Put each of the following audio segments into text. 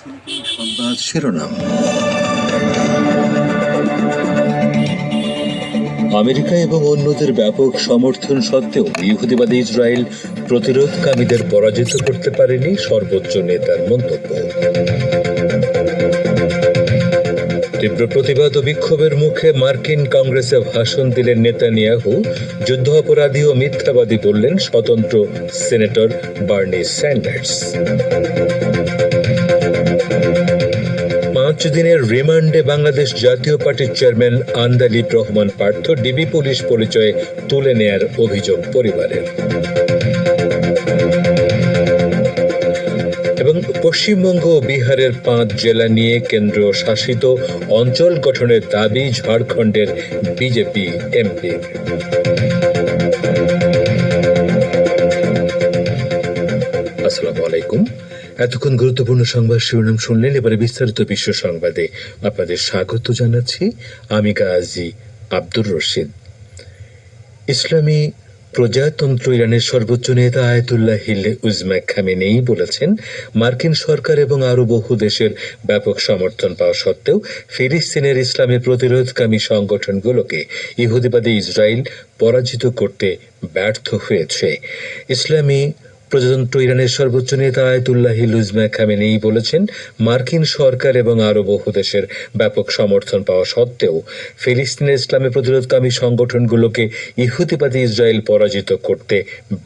সংবাদ শিরোনাম। আমেরিকা এবং অন্যদের ব্যাপক সমর্থন সত্ত্বেও ইহুদিবাদী ইসরায়েল প্রতিরোধকামীদের পরাজিত করতে পারেনি, সর্বোচ্চ নেতার মন্তব্য। তীব্র প্রতিবাদ ও বিক্ষোভের মুখে মার্কিন কংগ্রেসে ভাষণ দিলেন নেতানিয়াহু। যুদ্ধ অপরাধী ও মিথ্যাবাদী বললেন স্বতন্ত্র সিনেটর বার্নি স্যান্ডার্স। 5 দিনের রিমান্ডে বাংলাদেশ জাতীয় পার্টির chairman Andalib Rahman Partha DB police পরিচয়ে তুলে নেয়ার অভিযোগ পরিবারের। এবং পশ্চিমবঙ্গ ও বিহারের 5 জেলা নিয়ে কেন্দ্র শাসিত অঞ্চল গঠনের দাবি ঝাড়খণ্ডের বিজেপি এমপির। আসসালামু আলাইকুম। এতক্ষণ গুরুত্বপূর্ণ সংবাদ শিরোনাম শুনলেন। এবারে বিস্তারিত বিশ্ব সংবাদে আপনাদের স্বাগত জানাচ্ছি। আমি গাজী আব্দুর রশিদ। ইসলামী প্রজাতন্ত্র ইরানের সর্বোচ্চ নেতা আয়াতুল্লাহ উজমা খামেনেই বলেছেন, মার্কিন সরকার এবং আরও বহু দেশের ব্যাপক সমর্থন পাওয়া সত্ত্বেও ফিলিস্তিনের ইসলামী প্রতিরোধকামী সংগঠনগুলোকে ইহুদিবাদী ইসরায়েল পরাজিত করতে ব্যর্থ হয়েছে। ইসলামী প্রজাতন্ত্র ইরানের সর্বোচ্চ নেতা আয়াতুল্লাহ উজমা খামেনেই বলেছেন, মার্কিন সরকার এবং আরও বহু দেশের ব্যাপক সমর্থন পাওয়া সত্ত্বেও ফিলিস্তিনের ইসলামী প্রতিরোধকামী সংগঠনগুলোকে ইহুদিবাদী ইসরায়েল পরাজিত করতে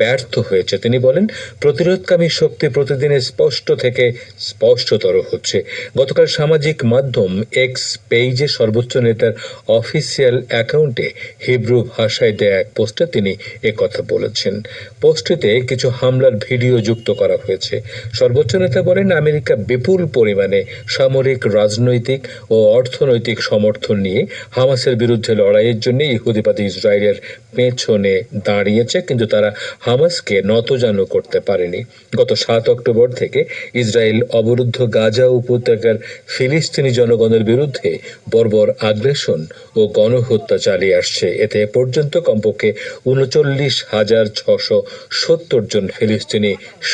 ব্যর্থ হয়েছে। তিনি বলেন, প্রতিরোধকামী শক্তি প্রতিদিনে স্পষ্ট থেকে স্পষ্টতর হচ্ছে। গতকাল সামাজিক মাধ্যম এক্স পেজে সর্বোচ্চ নেতার অফিসিয়াল অ্যাকাউন্টে হিব্রু ভাষায় দেয়া এক পোস্টে তিনি একথা বলেছেন। পোস্টটিতে কিছু হামলার ভিডিও যুক্ত করা হয়েছে। সর্বোচ্চ নেতা বলেন, আমেরিকা বিপুল পরিমাণে সামরিক, রাজনৈতিক ও অর্থনৈতিক সমর্থন নিয়ে হামাসের বিরুদ্ধে লড়াইয়ের জন্য ইহুদিবাদী ইসরায়েলের পেছনে দাঁড়িয়েছে, কিন্তু তারা হামাসকে নতজানু করতে পারেনি। গত 7 অক্টোবর থেকে ইসরায়েল অবরুদ্ধ গাজা উপত্যকার ফিলিস্তিনি জনগণের বিরুদ্ধে বর্বর আগ্রাসন ও গণহত্যা চালিয়ে আসছে। এতে এ পর্যন্ত কমপক্ষে 39,670 জন ফিলিস্তিনি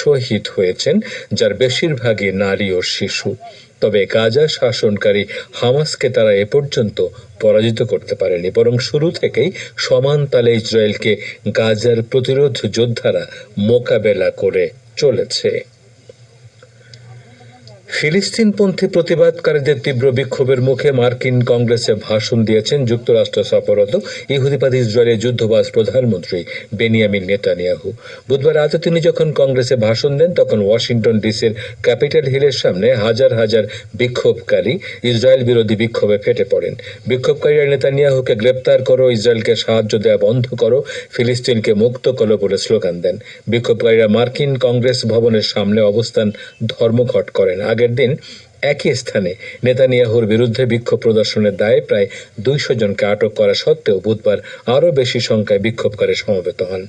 শহীদ হয়েছেন, যার বেশিরভাগই নারী ও শিশু। তবে গাজা শাসনকারী হামাসকে তারা এ পর্যন্ত পরাজিত করতে পারেনি, বরং শুরু থেকেই সমান তালে ইসরায়েলকে গাজার প্রতিরোধ যোদ্ধারা মোকাবেলা করে চলেছে। ফিলিস্তিনপন্থী প্রতিবাদকারীদের তীব্র বিক্ষোভের মুখে মার্কিন কংগ্রেসে ভাষণ দিয়েছেন যুক্তরাষ্ট্র সফররত ইহুদিবাদী ইসরায়েলের যুদ্ধবাজ প্রধানমন্ত্রী বেনিয়ামিন নেতানিয়াহু। বুধবার রাতে তিনি যখন কংগ্রেসে ভাষণ দেন, তখন ওয়াশিংটন ডিসির ক্যাপিটাল হিলের সামনে হাজার হাজার বিক্ষোভকারী ইসরায়েল বিরোধী বিক্ষোভে ফেটে পড়েন। বিক্ষোভকারীরা নেতানিয়াহুকে গ্রেপ্তার করো, ইসরায়েলকে সাহায্য দেওয়া বন্ধ করো, ফিলিস্তিনকে মুক্ত করো বলে স্লোগান দেন। বিক্ষোভকারীরা মার্কিন কংগ্রেস ভবনের সামনে অবস্থান ধর্মঘট করেন। আগের দিন একই স্থানে নেতানিয়াহুর বিরুদ্ধে বিক্ষোভ প্রদর্শনের দায়ে প্রায় 200 জনকে আটক করা সত্ত্বেও বুধবার আরও বেশি সংখ্যায় বিক্ষোভকারী সমবেত হন।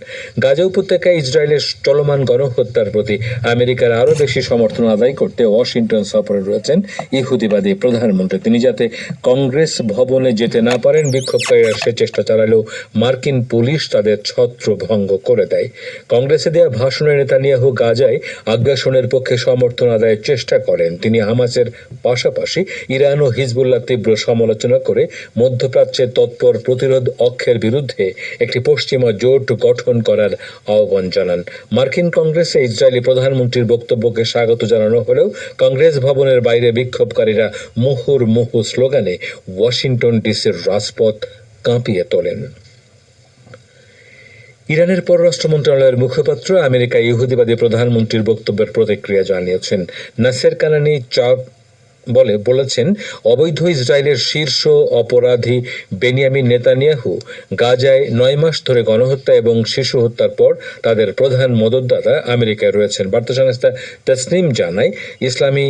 গাজা উপত্যকায় ইসরায়েলের চলমান গণহত্যার প্রতি আমেরিকার আরও বেশি সমর্থন আদায় করতে ওয়াশিংটন সফরে রয়েছেন ইহুদিবাদী প্রধানমন্ত্রী। তিনি যাতে কংগ্রেস ভবনে যেতে না পারেন, বিক্ষোভকারীরা সে চেষ্টা চালালেও মার্কিন পুলিশ তাদের ছত্রভঙ্গ করে দেয়। কংগ্রেসে দেওয়া ভাষণে নেতানিয়াহু গাজায় আগ্রাসনের পক্ষে সমর্থন আদায়ের চেষ্টা করেন। তিনি হামাসের পাশাপাশি ইরান ও হিজবুল্লাহ তীব্র সমালোচনা করে মধ্যপ্রাচ্যের তৎপর প্রতিরোধ অক্ষের বিরুদ্ধে একটি পশ্চিমা জোট গঠন করার আহ্বান জানান। মার্কিন কংগ্রেসে ইসরায়েলি প্রধানমন্ত্রীর বক্তব্যকে স্বাগত জানানো হলেও কংগ্রেস ভবনের বাইরে বিক্ষোভকারীরা মুহুর্মুহু স্লোগানে ওয়াশিংটন ডিসির রাজপথ কাঁপিয়ে তোলেন। ইরানের পররাষ্ট্র মন্ত্রণালয়ের মুখপাত্র আমেরিকা ইহুদিবাদী প্রধানমন্ত্রীর বক্তব্যের প্রতিক্রিয়া জানিয়েছেন। নাসের কানানি বলেছেন, অবৈধ ইসরায়েলের শীর্ষ অপরাধী বেনিয়ামিন নেতানিয়াহু গাজায় 9 মাস ধরে গণহত্যা এবং শিশু হত্যার পর তাদের প্রধান মদতদাতা আমেরিকায় রয়েছেন। বার্তা সংস্থা তাসনিম জানায়, ইসলামী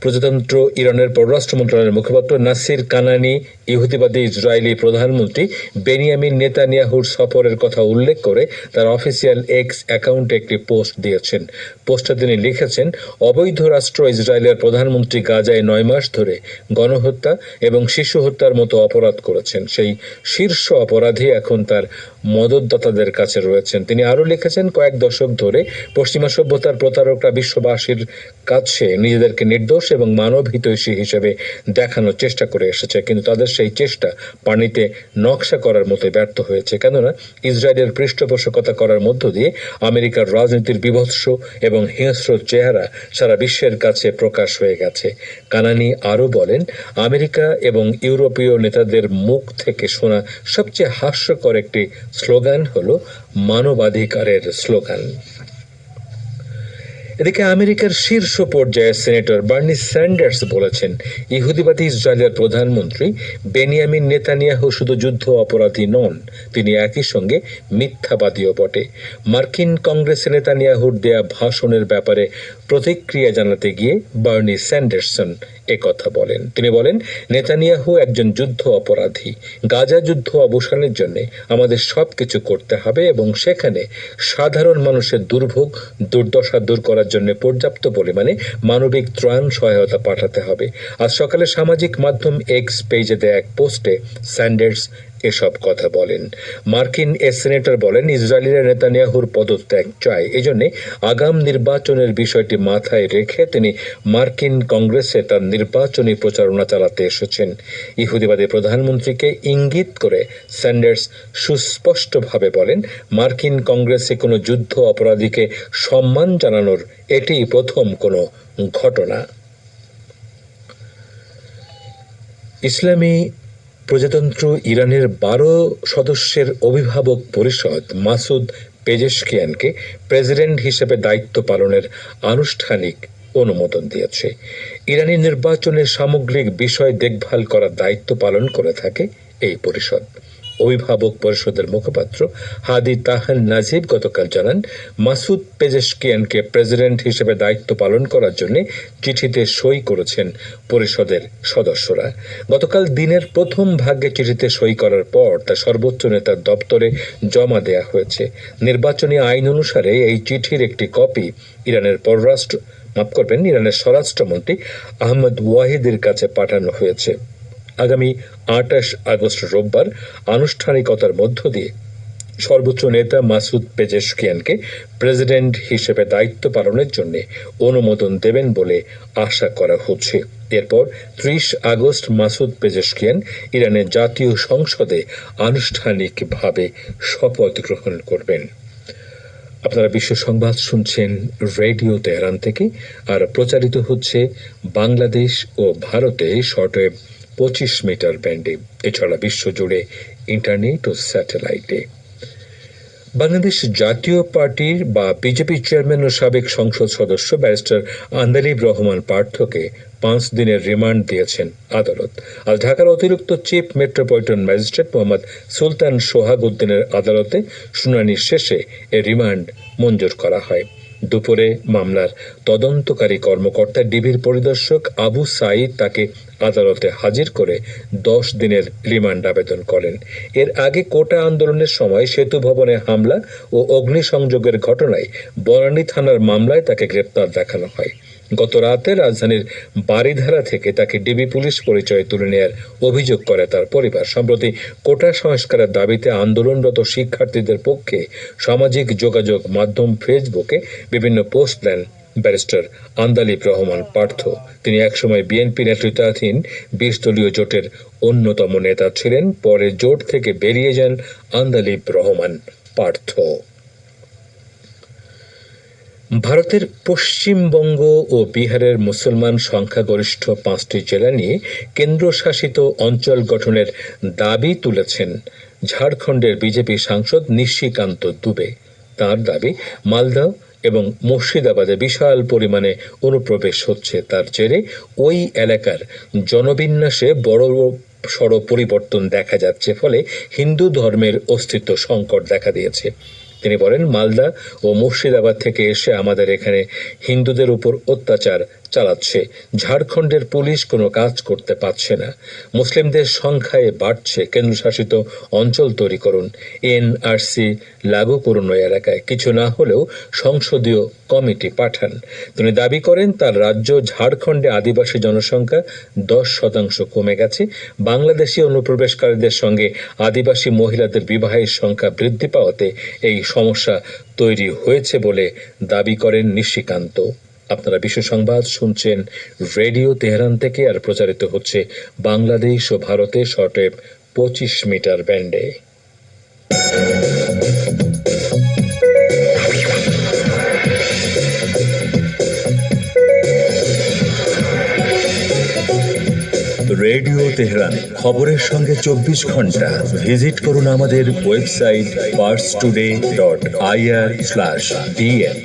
প্রজাতন্ত্র ইরানের পররাষ্ট্র মন্ত্রণালয়ের মুখপাত্র নাসির কানানি ইহুদিবাদী ইসরায়েলি প্রধানমন্ত্রী বেনিয়ামিন নেতানিয়াহুর সফরের কথা উল্লেখ করে তার অফিসিয়াল এক্স অ্যাকাউন্টে একটি পোস্ট দিয়েছেন। পোস্টে তিনি লিখেছেন, অবৈধ রাষ্ট্র ইসরায়েলের প্রধানমন্ত্রী গাজায় 9 মাস ধরে গণহত্যা এবং শিশু হত্যার মতো অপরাধ করেছেন। সেই শীর্ষ অপরাধী এখন তার মদতদাতাদের কাছে রয়েছেন। তিনি আরও লিখেছেন, কয়েক দশক ধরে পশ্চিমা সভ্যতার প্রতারকরা বিশ্ববাসীর কাছে নিজেদেরকে নির্দোষ এবং মানব হিতৈষী হিসেবে দেখানোর চেষ্টা করে এসেছে, কিন্তু তাদের সেই চেষ্টা পানিতে নকশা করার মতো ব্যর্থ হয়েছে। কেননা ইসরায়েলের পৃষ্ঠপোষকতা করার মধ্য দিয়ে আমেরিকার রাজনীতির বিভৎস এবং হিংস্র চেহারা সারা বিশ্বের কাছে প্রকাশ হয়ে গেছে। কানানি আরও বলেন, আমেরিকা এবং ইউরোপীয় নেতাদের মুখ থেকে শোনা সবচেয়ে হাস্যকর একটি স্লোগান হলো মানবাধিকারের স্লোগান। এদিকে আমেরিকার শীর্ষ পর্যায়ের সিনেটর বার্নি স্যান্ডার্স বলেছেন, ইহুদিবাদী ইসরায়েলের প্রধানমন্ত্রী বেনিয়ামিন নেতানিয়াহু শুধু যুদ্ধ অপরাধী নন, তিনি একই সঙ্গে মিথ্যাবাদীও বটে। মার্কিন কংগ্রেসে নেতানিয়াহুর দেয়া ভাষণের ব্যাপারে প্রতিক্রিয়া জানাতে গিয়ে বার্নি স্যান্ডারসন একথা বলেন। তিনি বলেন, নেতানিয়াহু একজন যুদ্ধ অপরাধী। গাজা যুদ্ধ অবসানের জন্য আমাদের সবকিছু করতে হবে এবং সেখানে সাধারণ মানুষের দুর্ভোগ দুর্দশা দূর করার জন্য পর্যাপ্ত পরিমাণে মানবিক ত্রাণ সহায়তা পাঠাতে হবে। আজ সকালে সামাজিক মাধ্যম এক্স পেজে দেয়া এক পোস্টে স্যান্ডার্স এসব কথা বলেন। মার্কিন সেনেটর বলেন, ইসরায়েলের নেতানিয়াহুর পদত্যাগ চায়। এজন্য আগাম নির্বাচনের বিষয়টি মাথায় রেখে তিনি মার্কিন কংগ্রেসে তার নির্বাচনী প্রচারণা চালাতে এসেছেন। ইহুদিবাদী প্রধানমন্ত্রীকে ইঙ্গিত করে স্যান্ডার্স সুস্পষ্টভাবে বলেন, মার্কিন কংগ্রেসে কোনো যুদ্ধ অপরাধীকে সম্মান জানানোর এটিই প্রথম কোনো ঘটনা। ইসলামী প্রজাতন্ত্র ইরানের 12 সদস্যের অভিভাবক পরিষদ মাসুদ পেজেশকিয়ানকে প্রেসিডেন্ট হিসেবে দায়িত্ব পালনের আনুষ্ঠানিক অনুমোদন দিয়েছে। ইরানি নির্বাচনের সামগ্রিক বিষয় দেখভাল করার দায়িত্ব পালন করে থাকে এই পরিষদ। অভিভাবক পরিষদের মুখপাত্র হাদি তাহান নাজিব গতকাল জানান, মাসুদ পেজেশকিয়ানকে প্রেসিডেন্ট হিসেবে দায়িত্ব পালন করার জন্য চিঠিতে সই করেছেন পরিষদের সদস্যরা। গতকাল দিনের প্রথম ভাগে চিঠিতে সই করার পর তা সর্বোচ্চ নেতার দপ্তরে জমা দেয়া হয়েছে। নির্বাচনী আইন অনুসারে এই চিঠির একটি কপি ইরানের স্বরাষ্ট্রমন্ত্রী আহমদ ওয়াহিদের কাছে পাঠানো হয়েছে। আগামী 28 আগস্ট রোববার আনুষ্ঠানিকতার মধ্য দিয়ে সর্বোচ্চ নেতা মাসুদ পেজেশকিয়ানকে প্রেসিডেন্ট হিসেবে দায়িত্ব পালনের জন্য অনুমোদন দেবেন বলে আশা করা হচ্ছে। এরপর 30 আগস্ট মাসুদ পেজেশকিয়ান ইরানের জাতীয় সংসদে আনুষ্ঠানিকভাবে শপথ গ্রহণ করবেন। আপনারা বিশ্ব সংবাদ শুনছেন রেডিও তেহরান থেকে, আর প্রচারিত হচ্ছে বাংলাদেশ ও ভারতে শর্টওয়েভ 25 মিটার ব্যান্ডে, এছাড়া বিশ্বজুড়ে ইন্টারনেট ও স্যাটেলাইটে। বাংলাদেশ জাতীয় পার্টির বা বিজেপি চেয়ারম্যান ও সাবেক সংসদ সদস্য ব্যারিস্টার আন্দালিব রহমান পার্থকে 5 দিনের রিমান্ড দিয়েছেন আদালত। আজ ঢাকার অতিরিক্ত চিফ মেট্রোপলিটন ম্যাজিস্ট্রেট মোহাম্মদ সুলতান সোহাগ উদ্দিনের আদালতে শুনানি শেষে এ রিমান্ড মঞ্জুর করা হয়। দুপুরে মামলার তদন্তকারী কর্মকর্তা ডিবির পরিদর্শক আবু সাঈদ তাকে আদালতে হাজির করে 10 দিনের রিমান্ড আবেদন করেন। এর আগে কোটা আন্দোলনের সময় সেতু ভবনে হামলা ও অগ্নিসংযোগের ঘটনায় বনানী থানার মামলায় তাকে গ্রেপ্তার দেখানো হয়। গত রাতে রাজধানীর বারিধারা থেকে তাকে ডিবি পুলিশ পরিচয়ে তুলে নেওয়ার অভিযোগ করে তার পরিবার। সম্প্রতি কোটা সংস্কারের দাবিতে আন্দোলনরত শিক্ষার্থীদের পক্ষে সামাজিক যোগাযোগ মাধ্যম ফেসবুকে বিভিন্ন পোস্ট দেন ব্যারিস্টার আন্দালিব রহমান পার্থ। তিনি একসময় বিএনপি নেতৃত্বাধীন 20 দলীয় জোটের অন্যতম নেতা ছিলেন। পরে জোট থেকে বেরিয়ে যান আন্দালিব রহমান পার্থ। ভারতের পশ্চিমবঙ্গ ও বিহারের মুসলমান সংখ্যাগরিষ্ঠ 5টি জেলা নিয়ে কেন্দ্রশাসিত অঞ্চল গঠনের দাবি তুলেছেন ঝাড়খণ্ডের বিজেপি সাংসদ নিশিকান্ত দুবে। তার দাবি, মালদা এবং মুর্শিদাবাদে বিশাল পরিমাণে অনুপ্রবেশ হচ্ছে। তার জেরে ওই এলাকার জনবিন্যাসে বড় সড় পরিবর্তন দেখা যাচ্ছে, ফলে হিন্দু ধর্মের অস্তিত্ব সংকট দেখা দিয়েছে। তিনি বলেন, মালদা ও মুর্শিদাবাদ থেকে এসে আমাদের এখানে হিন্দুদের উপর অত্যাচার চালাচ্ছে। ঝাড়খণ্ডের পুলিশ কোনো কাজ করতে পারছে না। মুসলিমদের সংখ্যায় বাড়ছে। কেন্দ্রশাসিত অঞ্চল তৈরি করুন, এনআরসি লাগু করুন ওই এলাকায়। কিছু না হলেও সংসদীয় কমিটি পাঠান। তিনি দাবি করেন তার রাজ্য ঝাড়খণ্ডে আদিবাসী জনসংখ্যা 10% কমে গেছে। বাংলাদেশি অনুপ্রবেশকারীদের সঙ্গে আদিবাসী মহিলাদের বিবাহের সংখ্যা বৃদ্ধি পাওয়াতে এই সমস্যা তৈরি হয়েছে বলে দাবি করেন নিশিকান্ত। আপনারা বিশ্ব সংবাদ শুনছেন রেডিও তেহরান থেকে, আর প্রচারিত হচ্ছে বাংলাদেশ ও ভারতের শর্টওয়েভ 25 মিটার ব্যান্ডে। রেডিও তেহরান, খবরের সঙ্গে 24 ঘন্টা। ভিজিট করুন আমাদের ওয়েবসাইট parstoday.ir/dn।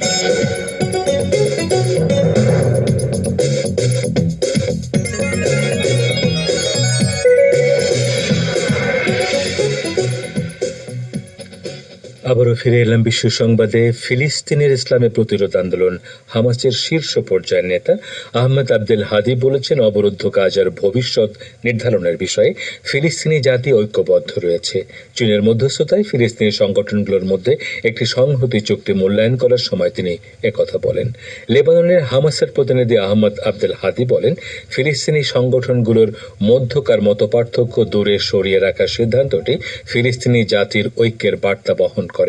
আবারও ফিরে এলাম বিশ্ব সংবাদে। ফিলিস্তিনের ইসলামী প্রতিরোধ আন্দোলন হামাসের শীর্ষ পর্যায়ের নেতা আহমেদ আবদেল হাদি বলেছেন, অবরুদ্ধ গাজার ভবিষ্যৎ নির্ধারণের বিষয়ে ফিলিস্তিনি জাতি ঐক্যবদ্ধ রয়েছে। চীনের মধ্যস্থতায় ফিলিস্তিনি সংগঠনগুলোর মধ্যে একটি সংহতি চুক্তি মূল্যায়ন করার সময় তিনি একথা বলেন। লেবাননের হামাসের প্রতিনিধি আহমদ আবদেল হাদি বলেন, ফিলিস্তিনি সংগঠনগুলোর মধ্যকার মতপার্থক্য দূরে সরিয়ে রাখার সিদ্ধান্তটি ফিলিস্তিনি জাতির ঐক্যের বার্তা বহন করে।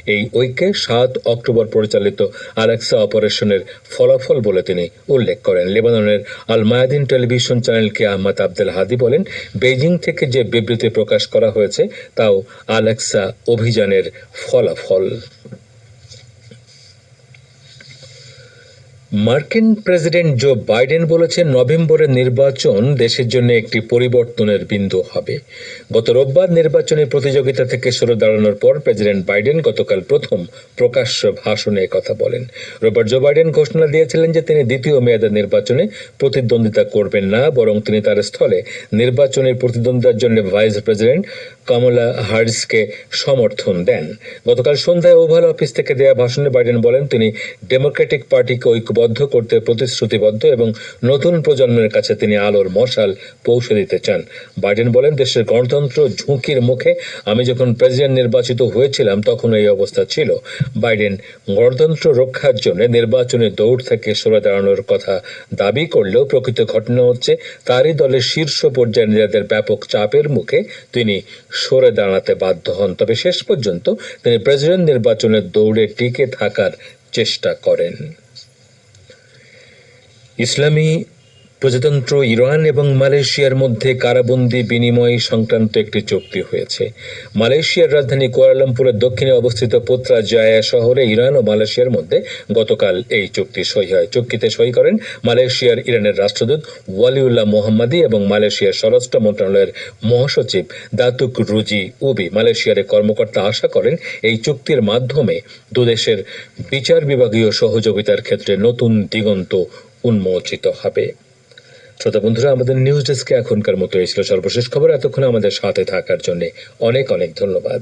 এই ঐক্যে 7 অক্টোবর পরিচালিত আল-আকসা অপারেশনের ফলাফল বলে তিনি উল্লেখ করেন। লেবাননের আল মায়াদিন টেলিভিশন চ্যানেলকে আহমদ আবদেল হাদি বলেন, বেইজিং থেকে যে বিবৃতি প্রকাশ করা হয়েছে তাও আল-আকসা অভিযানের ফলাফল। মার্কিন প্রেসিডেন্ট জো বাইডেন বলেছেন, নভেম্বরের নির্বাচন দেশের জন্য একটি পরিবর্তনের বিন্দু হবে। গত রোববার নির্বাচনী প্রতিযোগিতা থেকে সরে দাঁড়ানোর পর প্রেসিডেন্ট বাইডেন গতকাল প্রথম প্রকাশ্য ভাষণে কথা বলেন। রোববার জো বাইডেন ঘোষণা দিয়েছিলেন যে তিনি দ্বিতীয় মেয়াদের নির্বাচনে প্রতিদ্বন্দ্বিতা করবেন না, বরং তিনি তার স্থলে নির্বাচনের প্রতিদ্বন্দ্বিতার জন্য ভাইস প্রেসিডেন্ট কমলা হ্যারিসকে সমর্থন দেন। গতকাল সন্ধ্যায় ওভাল অফিস থেকে দেয়া ভাষণে বাইডেন বলেন, তিনি ডেমোক্রেটিক পার্টিকে ঐক্যবদ্ধ করতে প্রতিশ্রুতিবদ্ধ এবং নতুন প্রজন্মের কাছে তিনি আলোর মশাল পৌঁছে দিতে চান। বাইডেন বলেন, দেশের গণতন্ত্র ঝুঁকির মুখে। আমি যখন প্রেসিডেন্ট নির্বাচিত হয়েছিলাম তখন এই অবস্থা ছিল। বাইডেন গণতন্ত্র রক্ষার জন্য নির্বাচনের দৌড় থেকে সরে দাঁড়ানোর কথা দাবি করলেও প্রকৃত ঘটনা হচ্ছে তারই দলের শীর্ষ পর্যায়ের নেতাদের ব্যাপক চাপের মুখে তিনি সরে দাঁড়াতে বাধ্য হন। তবে শেষ পর্যন্ত তিনি প্রেসিডেন্ট নির্বাচনের দৌড়ে টিকে থাকার চেষ্টা করেন। ইসলামী প্রজাতন্ত্র ইরান এবং মালয়েশিয়ার মধ্যে কারাবন্দী বিনিময় সংক্রান্ত একটি চুক্তি হয়েছে। মালয়েশিয়ার রাজধানী কুয়ালালামপুরের দক্ষিণে অবস্থিত পুত্রাজায়া শহরে ইরান ও মালয়েশিয়ার মধ্যে গতকাল এই চুক্তি সই হয়। চুক্তিতে সই করেন মালয়েশিয়ার ইরানের রাষ্ট্রদূত ওয়ালিউল্লাহ মোহাম্মদী এবং মালয়েশিয়ার স্বরাষ্ট্র মন্ত্রণালয়ের মহাসচিব দাতুক রুজি উবি। মালয়েশিয়ার কর্মকর্তা আশা করেন এই চুক্তির মাধ্যমে দুদেশের বিচার বিভাগীয় সহযোগিতার ক্ষেত্রে নতুন দিগন্ত উন্মোচিত হবে। শ্রোতা বন্ধুরা, আমাদের নিউজ ডেস্কে এখনকার মতো এই ছিল সর্বশেষ খবর। এতক্ষণ আমাদের সাথে থাকার জন্য অনেক অনেক ধন্যবাদ।